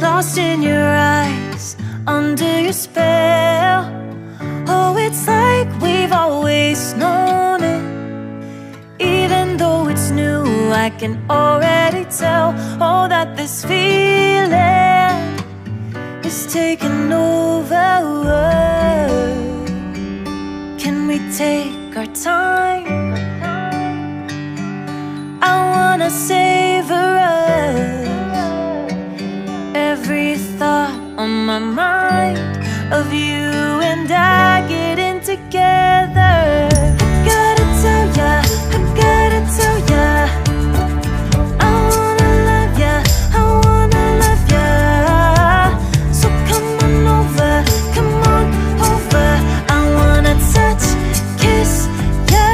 lost in your eyes, under your spell. Oh, it's like we've always known it. Even though it's new, I can already tell. Oh, that this feeling is taking over. Can we take our time? I wanna savor us. Every thought on my mind of you and I getting together. Gotta tell ya, I gotta tell ya, I wanna love ya, I wanna love ya. So come on over, come on over. I wanna touch, kiss ya.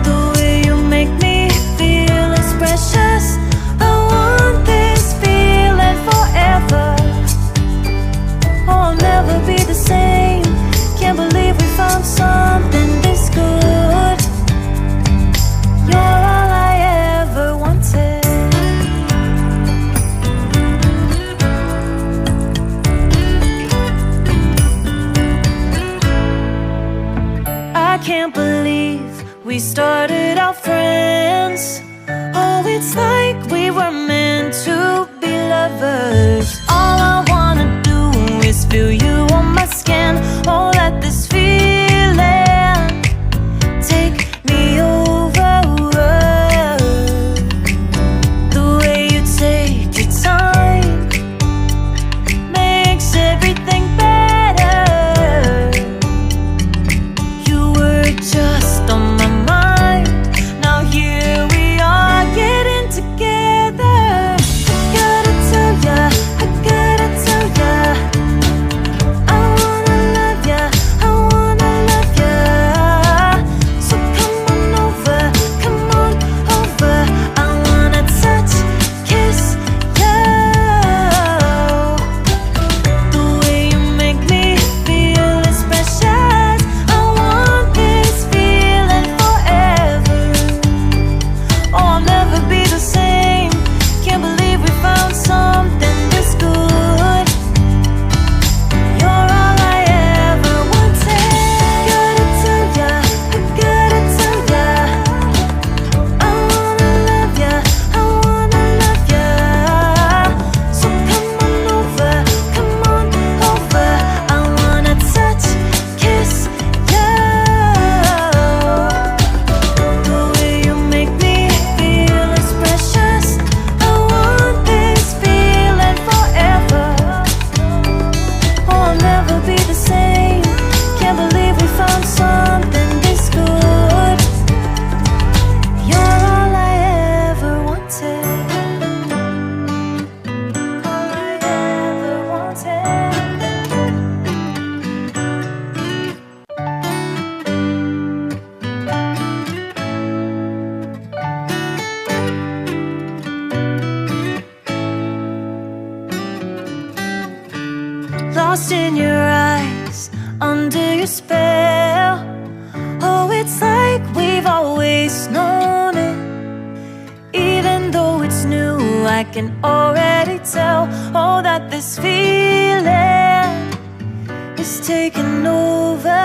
The way you make me feel is precious. I want this feeling forever. Oh, I'll never be the same. Can't believe we found something this good. You're all I ever wanted. I can't believe we started out friends. Oh, it's like we were meant to be lovers. All I wanna do is feel you on my skin. Oh, let this feeling take me over. The way you take your time makes everything better. You were just on my mind. Now here we are getting together. Gotta tell ya, I gotta tell ya, I wanna love ya, I wanna love ya. So come on over, come on over. I wanna touch, kiss ya. The way you make me feel is precious. I want this feeling forever. Oh, I'll never be the same. Can't believe we found something this good. You're all I ever wanted. Gotta tell ya, I gotta tell ya, I wanna love ya, I wanna love ya. So come on over, come on over. I wanna touch, kiss ya. The way you make me feel is precious. I want this feeling forever. Oh, I'll never be the same. Can't believe we found something this good. You're all I ever wanted. All I ever wanted. Lost in your eyes, under your spell. Oh, it's like we've always known it. Even though it's new, I can already tell. Oh, that this feeling is taking over.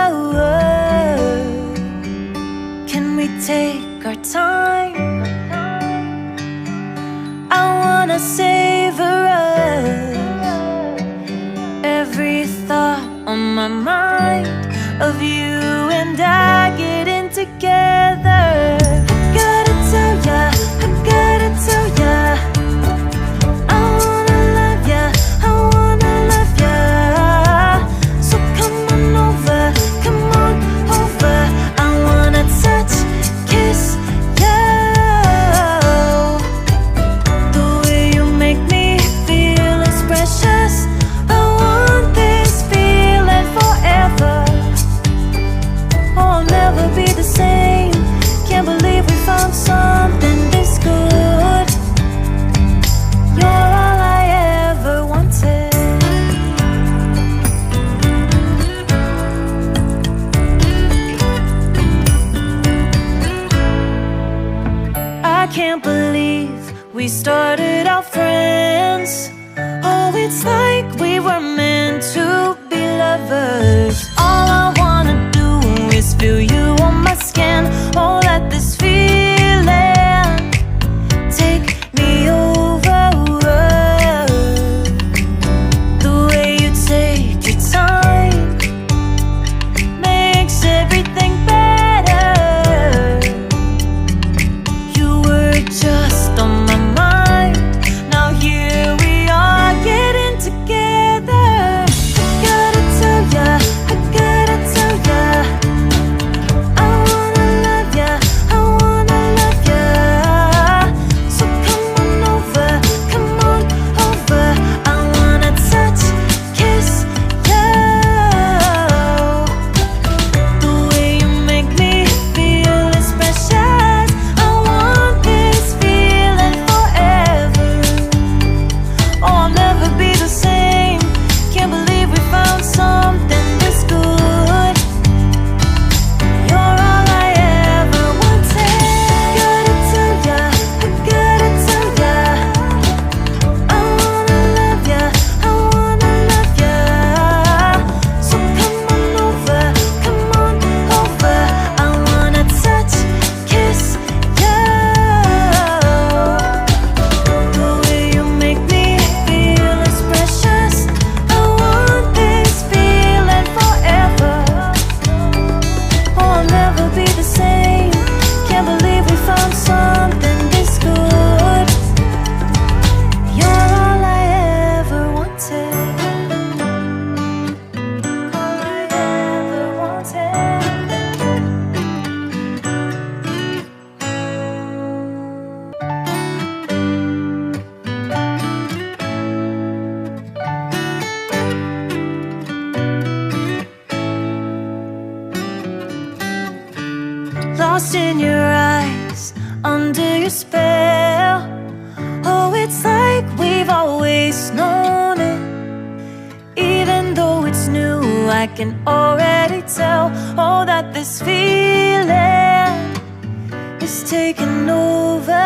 Can we take our time? I wanna savor us. Every thought on my mind of you and I getting together. Gotta tell ya, I gotta tell ya, I wanna love ya, I wanna love ya. So come on over, come on over. I wanna touch, kiss ya. The way you make me feel is precious. I want this feeling forever. Oh, we started out friends. Oh, it's like we were meant to be lovers. All I wanna do is feel you on my skin. Oh, let this feeling take me over. The way you take your time makes everything better. You were just on my mind. Now here we are getting together. I gotta tell ya, I gotta tell ya, I wanna love ya, I wanna love ya. So come on over, come on over. I wanna touch, kiss you. The way you make me feel is precious. I want this feeling forever. Oh, I'll never be the same. Can't believe we found something this good. You're all I ever wanted. Gotta tell ya, I gotta tell ya, I wanna love ya, I wanna love ya. So come on over, come on over. I wanna touch, kiss you. The way you make me feel is precious. I want this feeling forever. Oh, I'll never be the same. Can't believe we found something this good. You're all I ever wanted. All I ever wanted. Lost in your eyes, under your spell. Oh, it's like we've always known it. Even though it's new, I can already tell. Oh, that this feeling is taking over.